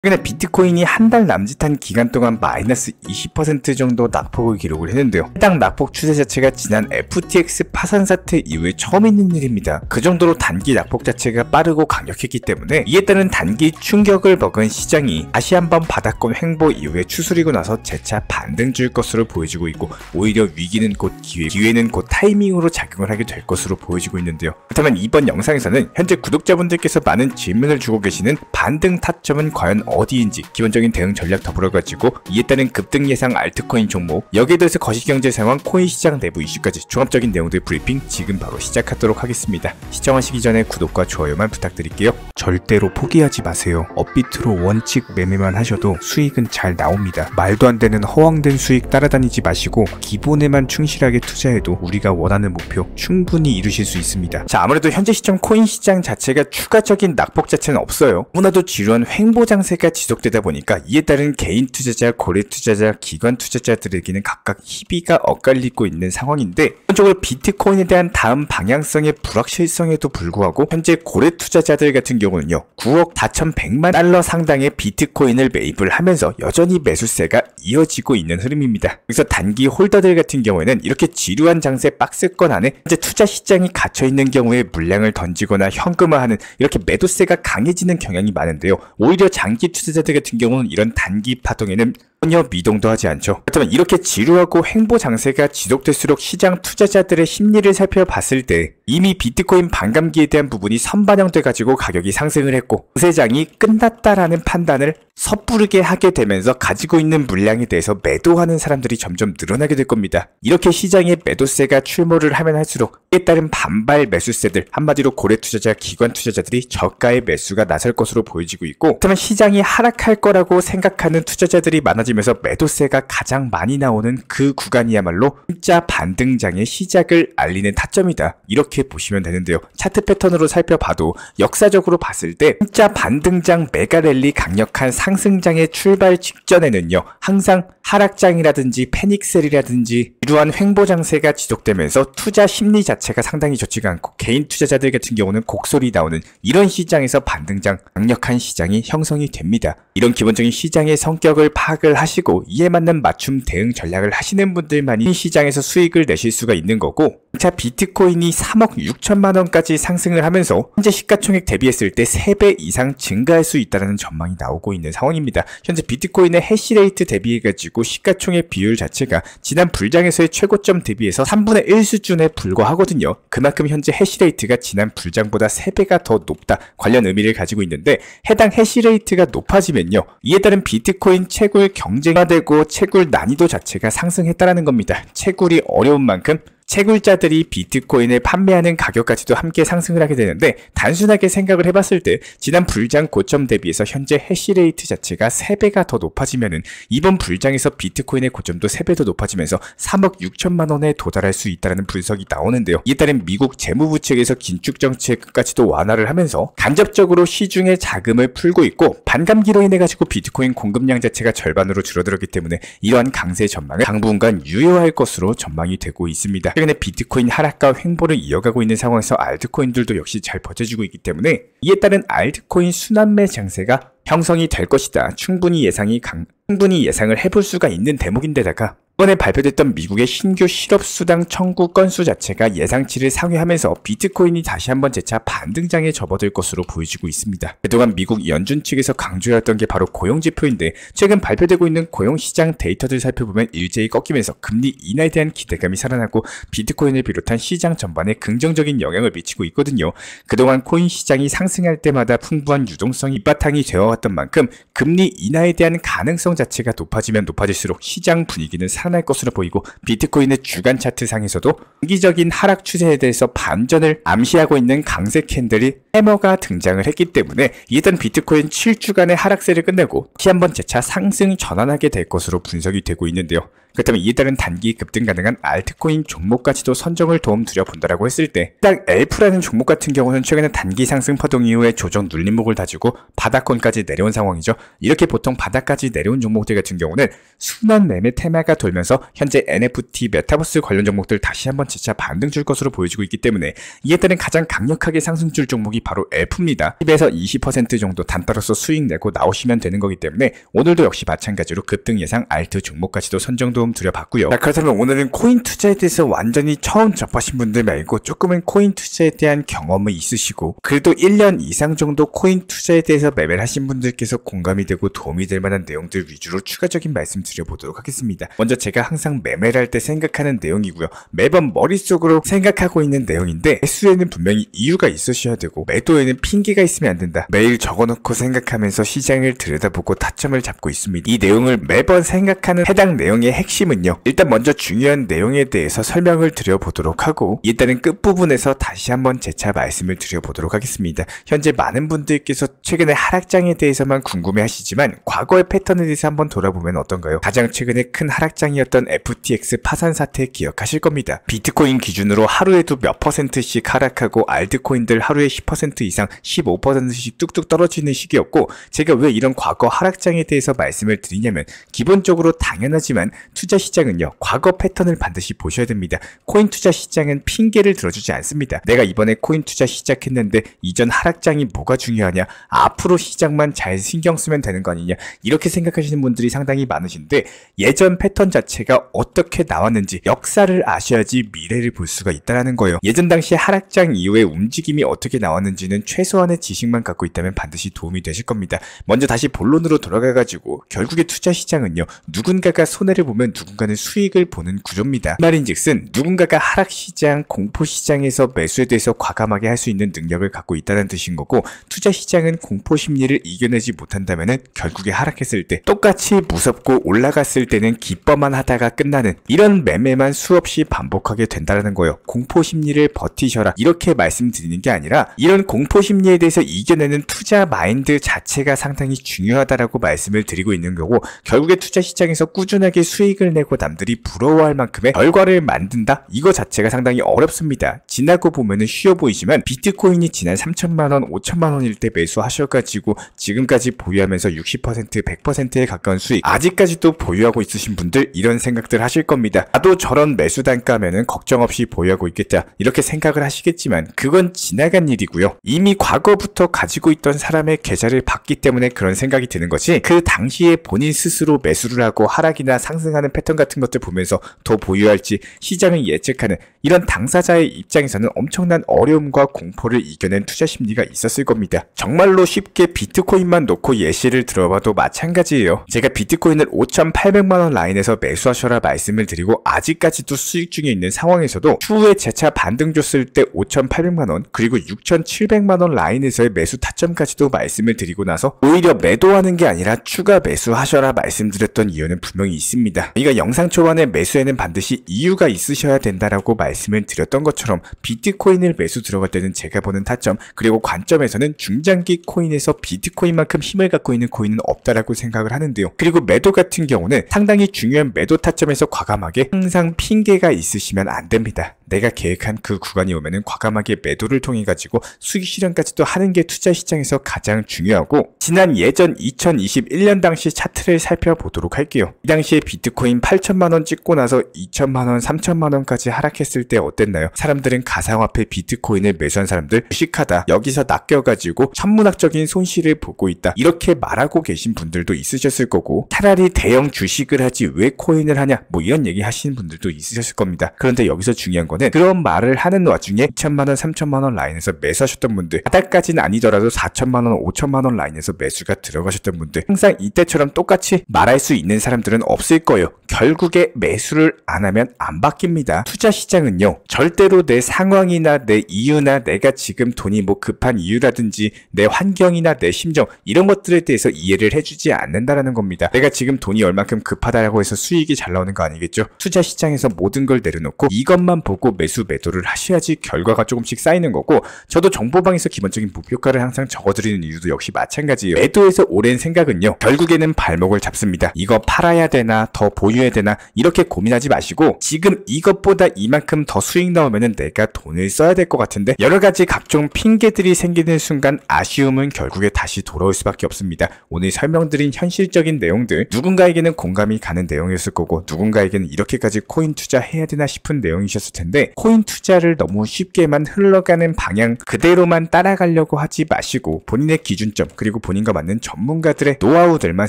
최근에 비트코인이 한 달 남짓한 기간 동안 마이너스 20% 정도 낙폭을 기록을 했는데요. 해당 낙폭 추세 자체가 지난 FTX 파산 사태 이후에 처음 있는 일입니다. 그 정도로 단기 낙폭 자체가 빠르고 강력했기 때문에 이에 따른 단기 충격을 먹은 시장이 다시 한번 바닥권 횡보 이후에 추스리고 나서 재차 반등줄 것으로 보여지고 있고, 오히려 위기는 곧 기회, 기회는 곧 타이밍으로 작용을 하게 될 것으로 보여지고 있는데요. 그렇다면 이번 영상에서는 현재 구독자분들께서 많은 질문을 주고 계시는 반등 타점은 과연 어디인지, 기본적인 대응 전략 더불어가지고 이에 따른 급등 예상 알트코인 종목, 여기에 대해서 거시경제 상황, 코인 시장 내부 이슈까지 종합적인 내용들 브리핑 지금 바로 시작하도록 하겠습니다. 시청하시기 전에 구독과 좋아요만 부탁드릴게요. 절대로 포기하지 마세요. 업비트로 원칙 매매만 하셔도 수익은 잘 나옵니다. 말도 안 되는 허황된 수익 따라다니지 마시고 기본에만 충실하게 투자해도 우리가 원하는 목표 충분히 이루실 수 있습니다. 자, 아무래도 현재 시점 코인 시장 자체가 추가적인 낙폭 자체는 없어요. 너무나도 지루한 횡보 장세가 지속되다 보니까 이에 따른 개인 투자자, 거래 투자자, 기관 투자자들에게는 각각 희비가 엇갈리고 있는 상황인데, 기본적으로 비트코인에 대한 다음 방향성의 불확실성에도 불구하고 현재 고래 투자자들 같은 경우는요, 9억 4,100만 달러 상당의 비트코인을 매입을 하면서 여전히 매수세가 이어지고 있는 흐름입니다. 그래서 단기 홀더들 같은 경우에는 이렇게 지루한 장세 박스권 안에 현재 투자 시장이 갇혀있는 경우에 물량을 던지거나 현금화하는 이렇게 매도세가 강해지는 경향이 많은데요. 오히려 장기 투자자들 같은 경우는 이런 단기 파동에는 전혀 미동도 하지 않죠. 그렇다면 이렇게 지루하고 횡보 장세가 지속될수록 시장 투자자들의 심리를 살펴봤을 때 이미 비트코인 반감기에 대한 부분이 선반영돼 가지고 가격이 상승을 했고, 부세장이 끝났다라는 판단을 섣부르게 하게 되면서 가지고 있는 물량에 대해서 매도하는 사람들이 점점 늘어나게 될 겁니다. 이렇게 시장에 매도세가 출몰을 하면 할수록 이에 따른 반발 매수세들, 한마디로 고래 투자자, 기관 투자자들이 저가의 매수가 나설 것으로 보여지고 있고, 그렇다면 시장이 하락할 거라고 생각하는 투자자들이 많아지면서 매도세가 가장 많이 나오는 그 구간이야말로 진짜 반등장의 시작을 알리는 타점이다, 이렇게 보시면 되는데요. 차트 패턴으로 살펴봐도 역사적으로 봤을 때 진짜 반등장 메가랠리 강력한 상승장의 출발 직전에는요, 항상 하락장이라든지 패닉셀이라든지 지루한 횡보 장세가 지속되면서 투자 심리 자체가 상당히 좋지가 않고, 개인 투자자들 같은 경우는 곡소리 나오는 이런 시장에서 반등장, 강력한 시장이 형성이 됩니다. 이런 기본적인 시장의 성격을 파악을 하시고 이에 맞는 맞춤 대응 전략을 하시는 분들만이 시장에서 수익을 내실 수가 있는 거고, 자, 비트코인이 3억 6천만 원까지 상승을 하면서 현재 시가총액 대비했을 때 3배 이상 증가할 수 있다는 전망이 나오고 있는 상황입니다. 현재 비트코인의 해시레이트 대비해가지고 시가총액 비율 자체가 지난 불장에서의 최고점 대비해서 3분의 1 수준에 불과하거든요. 그만큼 현재 해시레이트가 지난 불장보다 3배가 더 높다, 관련 의미를 가지고 있는데, 해당 해시레이트가 높아지면요, 이에 따른 비트코인 채굴 경쟁화되고 채굴 난이도 자체가 상승했다라는 겁니다. 채굴이 어려운 만큼 채굴자들이 비트코인을 판매하는 가격까지도 함께 상승을 하게 되는데, 단순하게 생각을 해봤을 때 지난 불장 고점 대비해서 현재 해시레이트 자체가 3배가 더 높아지면은 이번 불장에서 비트코인의 고점도 3배 더 높아지면서 3억 6천만 원에 도달할 수 있다는 분석이 나오는데요. 이에 따른 미국 재무부 측에서 긴축 정책까지도 완화를 하면서 간접적으로 시중에 자금을 풀고 있고, 반감기로 인해 가지고 비트코인 공급량 자체가 절반으로 줄어들었기 때문에 이러한 강세 전망을 당분간 유효할 것으로 전망이 되고 있습니다. 최근에 비트코인 하락과 횡보를 이어가고 있는 상황에서 알트코인들도 역시 잘 버텨주고 있기 때문에 이에 따른 알트코인 순환매 장세가 형성이 될 것이다, 충분히 예상을 해볼 수가 있는 대목인데다가, 이번에 발표됐던 미국의 신규 실업수당 청구 건수 자체가 예상치를 상회하면서 비트코인이 다시 한번 재차 반등장에 접어들 것으로 보여지고 있습니다. 그동안 미국 연준 측에서 강조해왔던 게 바로 고용지표인데, 최근 발표되고 있는 고용시장 데이터들 살펴보면 일제히 꺾이면서 금리 인하에 대한 기대감이 살아나고 비트코인을 비롯한 시장 전반에 긍정적인 영향을 미치고 있거든요. 그동안 코인 시장이 상승할 때마다 풍부한 유동성이 밑바탕이 되어왔던 만큼 금리 인하에 대한 가능성 자체가 높아지면 높아질수록 시장 분위기는 살아날 것으로 보이고, 비트코인의 주간 차트 상에서도 단기적인 하락 추세에 대해서 반전을 암시하고 있는 강세 캔들이 해머가 등장을 했기 때문에 일단 비트코인 7주간의 하락세를 끝내고 다시 한번 재차 상승 전환하게 될 것으로 분석이 되고 있는데요. 그렇다면 이에 따른 단기 급등 가능한 알트코인 종목까지도 선정을 도움 드려본다라고 했을 때, 딱 엘프라는 종목 같은 경우는 최근에 단기 상승 파동 이후에 조정 눌림목을 다지고 바닥권까지 내려온 상황이죠. 이렇게 보통 바닥까지 내려온 종목들 같은 경우는 순환 매매 테마가 돌면서 현재 NFT 메타버스 관련 종목들 다시 한번 재차 반등 줄 것으로 보여지고 있기 때문에 이에 따른 가장 강력하게 상승 줄 종목이 바로 엘프입니다. 10에서 20% 정도 단타로서 수익 내고 나오시면 되는 거기 때문에 오늘도 역시 마찬가지로 급등 예상 알트 종목까지도 선정 도움 드려봤고요. 자, 그렇다면 오늘은 코인 투자에 대해서 완전히 처음 접하신 분들 말고 조금은 코인 투자에 대한 경험이 있으시고 그래도 1년 이상 정도 코인 투자에 대해서 매매를 하신 분들께서 공감이 되고 도움이 될 만한 내용들 위주로 추가적인 말씀 드려보도록 하겠습니다. 먼저 제가 항상 매매를 할 때 생각하는 내용이고요. 매번 머릿속으로 생각하고 있는 내용인데, 매수에는 분명히 이유가 있으셔야 되고 매도에는 핑계가 있으면 안 된다. 매일 적어놓고 생각하면서 시장을 들여다보고 타점을 잡고 있습니다. 이 내용을 매번 생각하는 해당 내용의 핵심은요, 일단 먼저 중요한 내용에 대해서 설명을 드려보도록 하고 일단은 끝부분에서 다시 한번 재차 말씀을 드려보도록 하겠습니다. 현재 많은 분들께서 최근에 하락장에 대해서만 궁금해 하시지만 과거의 패턴에 대해서 한번 돌아보면 어떤가요? 가장 최근에 큰 하락장이었던 FTX 파산 사태 기억하실 겁니다. 비트코인 기준으로 하루에도 몇 %씩 하락하고 알트코인들 하루에 10% 이상 15%씩 뚝뚝 떨어지는 시기였고, 제가 왜 이런 과거 하락장에 대해서 말씀을 드리냐면 기본적으로 당연하지만 투자 시장은요, 과거 패턴을 반드시 보셔야 됩니다. 코인 투자 시장은 핑계를 들어주지 않습니다. 내가 이번에 코인 투자 시작했는데 이전 하락장이 뭐가 중요하냐, 앞으로 시장만 잘 신경 쓰면 되는 거 아니냐, 이렇게 생각하시는 분들이 상당히 많으신데, 예전 패턴 자체가 어떻게 나왔는지 역사를 아셔야지 미래를 볼 수가 있다는 거예요. 예전 당시 하락장 이후에 움직임이 어떻게 나왔는지는 최소한의 지식만 갖고 있다면 반드시 도움이 되실 겁니다. 먼저 다시 본론으로 돌아가가지고 결국에 투자 시장은요, 누군가가 손해를 보면 누군가는 수익을 보는 구조입니다. 말인즉슨 누군가가 하락시장, 공포시장에서 매수에 대해서 과감하게 할 수 있는 능력을 갖고 있다는 뜻인 거고, 투자 시장은 공포심리를 이겨내지 못한다면 결국에 하락했을 때 똑같이 무섭고 올라갔을 때는 기뻐만 하다가 끝나는 이런 매매만 수없이 반복하게 된다는 거예요. 공포심리를 버티셔라 이렇게 말씀드리는 게 아니라 이런 공포심리에 대해서 이겨내는 투자 마인드 자체가 상당히 중요하다라고 말씀을 드리고 있는 거고, 결국에 투자 시장에서 꾸준하게 수익을 내고 남들이 부러워할 만큼의 결과를 만든다? 이거 자체가 상당히 어렵습니다. 지나고 보면은 쉬워 보이지만 비트코인이 지난 3천만원, 5천만원일 때 매수하셔가지고 지금까지 보유하면서 60%, 100%에 가까운 수익 아직까지도 보유하고 있으신 분들 이런 생각들 하실 겁니다. 나도 저런 매수 단가면은 걱정 없이 보유하고 있겠다 이렇게 생각을 하시겠지만 그건 지나간 일이고요. 이미 과거부터 가지고 있던 사람의 계좌를 봤기 때문에 그런 생각이 드는 거지, 그 당시에 본인 스스로 매수를 하고 하락이나 상승하는 패턴 같은 것들 보면서 더 보유할지 시장을 예측하는 이런 당사자의 입장에서는 엄청난 어려움과 공포를 이겨낸 투자 심리가 있었을 겁니다. 정말로 쉽게 비트코인만 놓고 예시를 들어봐도 마찬가지예요. 제가 비트코인을 5,800만원 라인에서 매수하셔라 말씀을 드리고 아직까지도 수익 중에 있는 상황에서도 추후에 재차 반등 줬을 때 5,800만원 그리고 6,700만원 라인에서의 매수 타점까지도 말씀을 드리고 나서 오히려 매도하는 게 아니라 추가 매수하셔라 말씀드렸던 이유는 분명히 있습니다. 그러니까 영상 초반에 매수에는 반드시 이유가 있으셔야 된다라고 말씀을 드렸던 것처럼 비트코인을 매수 들어갈 때는 제가 보는 타점 그리고 관점에서는 중장기 코인에서 비트코인만큼 힘을 갖고 있는 코인은 없다라고 생각을 하는데요. 그리고 매도 같은 경우는 상당히 중요한 매도 타점에서 과감하게 항상 핑계가 있으시면 안 됩니다. 내가 계획한 그 구간이 오면은 과감하게 매도를 통해 가지고 수익 실현까지도 하는 게 투자 시장에서 가장 중요하고, 지난 예전 2021년 당시 차트를 살펴보도록 할게요. 이 당시에 비트코인 8천만원 찍고 나서 2천만원, 3천만원까지 하락했을 때 어땠나요? 사람들은 가상화폐 비트코인을 매수한 사람들 주식하다 여기서 낚여가지고 천문학적인 손실을 보고 있다 이렇게 말하고 계신 분들도 있으셨을 거고, 차라리 대형 주식을 하지 왜 코인을 하냐 뭐 이런 얘기 하시는 분들도 있으셨을 겁니다. 그런데 여기서 중요한 건 그런 말을 하는 와중에 2천만원, 3천만원 라인에서 매수하셨던 분들, 바닥까지는 아니더라도 4천만원, 5천만원 라인에서 매수가 들어가셨던 분들, 항상 이때처럼 똑같이 말할 수 있는 사람들은 없을 거예요. 결국에 매수를 안 하면 안 바뀝니다. 투자 시장은요, 절대로 내 상황이나 내 이유나 내가 지금 돈이 뭐 급한 이유라든지 내 환경이나 내 심정 이런 것들에 대해서 이해를 해주지 않는다라는 겁니다. 내가 지금 돈이 얼만큼 급하다라고 해서 수익이 잘 나오는 거 아니겠죠? 투자 시장에서 모든 걸 내려놓고 이것만 보고 가지고 매수 매도를 하셔야지 결과가 조금씩 쌓이는 거고, 저도 정보방에서 기본적인 목표가를 항상 적어드리는 이유도 역시 마찬가지예요. 매도에서 오랜 생각은요, 결국에는 발목을 잡습니다. 이거 팔아야 되나 더 보유해야 되나 이렇게 고민하지 마시고, 지금 이것보다 이만큼 더 수익 나오면은 내가 돈을 써야 될 것 같은데 여러가지 각종 핑계들이 생기는 순간 아쉬움은 결국에 다시 돌아올 수밖에 없습니다. 오늘 설명드린 현실적인 내용들, 누군가에게는 공감이 가는 내용이었을 거고, 누군가에게는 이렇게까지 코인 투자해야 되나 싶은 내용이셨을 텐데, 코인 투자를 너무 쉽게만 흘러가는 방향 그대로만 따라가려고 하지 마시고, 본인의 기준점 그리고 본인과 맞는 전문가들의 노하우들만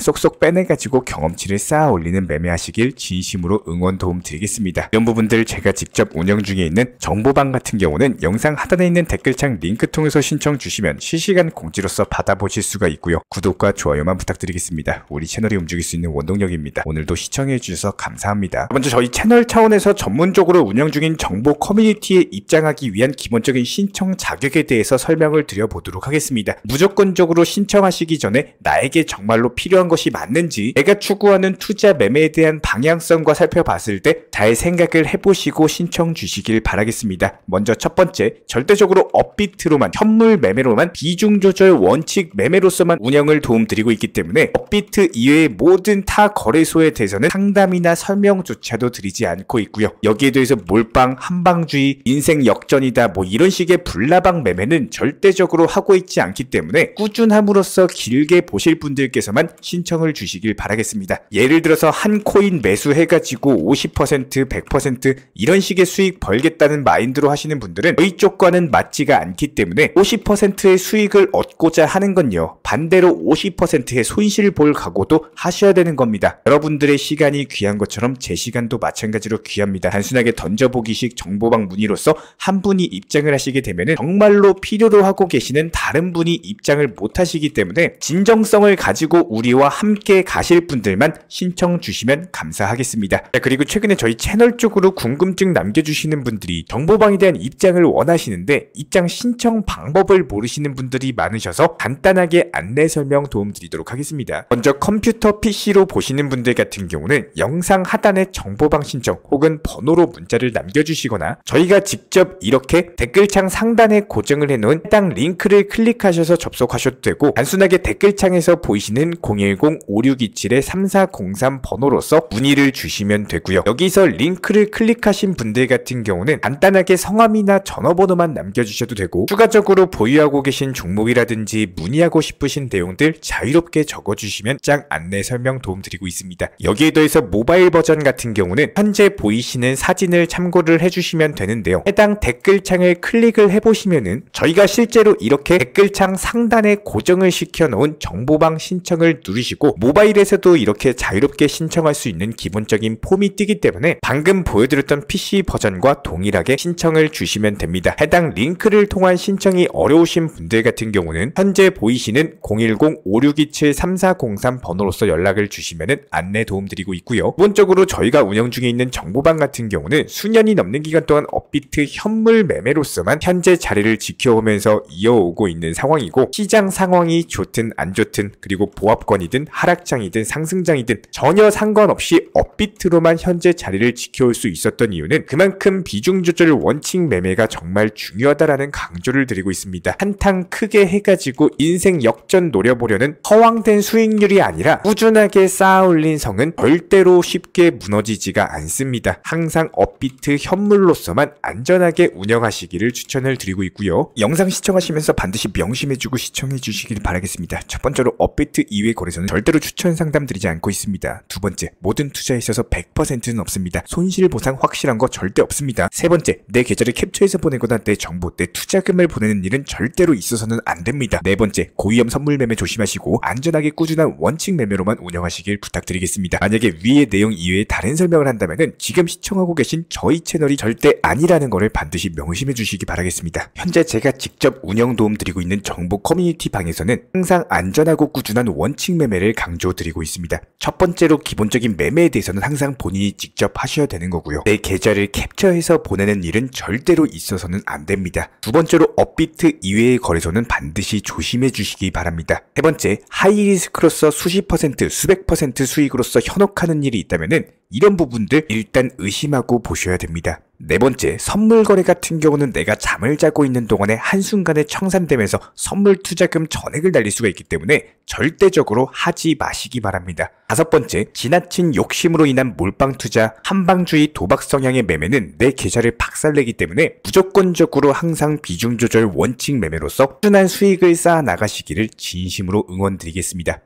쏙쏙 빼내가지고 경험치를 쌓아 올리는 매매하시길 진심으로 응원 도움 드리겠습니다. 이런 부분들 제가 직접 운영 중에 있는 정보방 같은 경우는 영상 하단에 있는 댓글창 링크 통해서 신청 주시면 실시간 공지로서 받아보실 수가 있고요. 구독과 좋아요만 부탁드리겠습니다. 우리 채널이 움직일 수 있는 원동력입니다. 오늘도 시청해주셔서 감사합니다. 먼저 저희 채널 차원에서 전문적으로 운영 중인 정보 커뮤니티에 입장하기 위한 기본적인 신청 자격에 대해서 설명을 드려보도록 하겠습니다. 무조건적으로 신청하시기 전에 나에게 정말로 필요한 것이 맞는지, 내가 추구하는 투자 매매에 대한 방향성과 살펴봤을 때 잘 생각을 해보시고 신청 주시길 바라겠습니다. 먼저 첫 번째, 절대적으로 업비트로만, 현물 매매로만, 비중 조절 원칙 매매로서만 운영을 도움드리고 있기 때문에 업비트 이외의 모든 타 거래소에 대해서는 상담이나 설명조차도 드리지 않고 있고요. 여기에 대해서 몰빵, 한방주의, 인생 역전이다 뭐 이런 식의 불나방 매매는 절대적으로 하고 있지 않기 때문에 꾸준함으로써 길게 보실 분들께서만 신청을 주시길 바라겠습니다. 예를 들어서 한 코인 매수해가지고 50%, 100% 이런 식의 수익 벌겠다는 마인드로 하시는 분들은 저희 쪽과는 맞지가 않기 때문에 50%의 수익을 얻고자 하는 건요, 반대로 50%의 손실을 볼 각오도 하셔야 되는 겁니다. 여러분들의 시간이 귀한 것처럼 제 시간도 마찬가지로 귀합니다. 단순하게 던져보기식 정보방 문의로서 한 분이 입장을 하시게 되면 정말로 필요로 하고 계시는 다른 분이 입장을 못 하시기 때문에 진정성을 가지고 우리와 함께 가실 분들만 신청 주시면 감사하겠습니다. 그리고 최근에 저희 채널 쪽으로 궁금증 남겨주시는 분들이 정보방에 대한 입장을 원하시는데 입장 신청 방법을 모르시는 분들이 많으셔서 간단하게 안내 설명 도움드리도록 하겠습니다. 먼저 컴퓨터 PC로 보시는 분들 같은 경우는 영상 하단에 정보방 신청 혹은 번호로 문자를 남겨주시거나, 저희가 직접 이렇게 댓글창 상단에 고정을 해놓은 해당 링크를 클릭하셔서 접속하셔도 되고, 단순하게 댓글창에서 보이시는 010-5627-3403 번호로서 문의를 주시면 되고요. 여기서 링크를 클릭하신 분들 같은 경우는 간단하게 성함이나 전화번호만 남겨주셔도 되고, 추가적으로 보유하고 계신 종목이라든지 문의하고 싶으신 내용들 자유롭게 적어주시면 짝 안내 설명 도움드리고 있습니다. 여기에 더해서 모바일 버전 같은 경우는 현재 보이시는 사진을 참고를 해주시면 되는데요. 해당 댓글창을 클릭을 해보시면은 저희가 실제로 이렇게 댓글창 상단에 고정을 시켜놓은 정보방 신청을 누르시고 모바일에서도 이렇게 자유롭게 신청할 수 있는 기본적인 폼이 뜨기 때문에 방금 보여드렸던 PC 버전과 동일하게 신청을 주시면 됩니다. 해당 링크를 통한 신청이 어려우신 분들 같은 경우는 현재 보이시는 010-5627-3403 번호로서 연락을 주시면 안내 도움드리고 있고요. 기본적으로 저희가 운영 중에 있는 정보방 같은 경우는 수년이 넘는 기간 동안 업비트 현물 매매로서만 현재 자리를 지켜오면서 이어오고 있는 상황이고, 시장 상황이 좋든 안 좋든, 그리고 보합권이든 하락장이든 상승장이든 전혀 상관없이 업비트로만 현재 자리를 지켜올 수 있었던 이유는 그만큼 비중 조절 원칙 매매가 정말 중요하다라는 강조를 드리고 있습니다. 한탕 크게 해가지고 인생 역전 노려보려는 허황된 수익률이 아니라 꾸준하게 쌓아올린 성은 절대로 쉽게 무너지지가 않습니다. 항상 업비트 현물로서만 안전하게 운영하시기를 추천을 드리고 있고요. 영상 시청하시면서 반드시 명심해주고 시청해 주시길 바라겠습니다. 첫 번째로 업비트 이외 거래소는 절대로 추천 상담 드리지 않고 있습니다. 두 번째, 모든 투자에 있어서 100%는 없습니다. 손실 보상 확실한 거 절대 없습니다. 세 번째, 내 계좌를 캡처해서 보내거나 내 정보, 내 투자금을 보내는 일은 절대로 있어서는 안 됩니다. 네 번째, 고위험 선물 매매 조심하시고 안전하게 꾸준한 원칙 매매로만 운영하시길 부탁드리겠습니다. 만약에 위의 내용 이외에 다른 설명을 한다면 지금 시청하고 계신 저희 채널이 절대 아니라는 것을 반드시 명심해 주시기 바라겠습니다. 현재 제가 직접 운영 도움 드리고 있는 정보 커뮤니티 방에서는 항상 안전하고 꾸준한 원칙 매매를 강조드리고 있습니다. 첫 번째로 기본적인 매매에 대해서는 항상 본인이 직접 하셔야 되는 거고요. 내 계좌를 캡처해서 보내는 일은 절대로 있어서는 안 됩니다. 두 번째로 업비트 이외의 거래소는 반드시 조심해 주시기 바랍니다. 세 번째, 하이리스크로서 수십 퍼센트, 수백 퍼센트 수익으로서 현혹하는 일이 있다면 이런 부분들 일단 의심하고 보셔야 됩니다. 네 번째, 선물 거래 같은 경우는 내가 잠을 자고 있는 동안에 한순간에 청산되면서 선물 투자금 전액을 날릴 수가 있기 때문에 절대적으로 하지 마시기 바랍니다. 다섯 번째, 지나친 욕심으로 인한 몰빵 투자, 한방주의 도박 성향의 매매는 내 계좌를 박살내기 때문에 무조건적으로 항상 비중 조절 원칙 매매로서 꾸준한 수익을 쌓아 나가시기를 진심으로 응원드리겠습니다.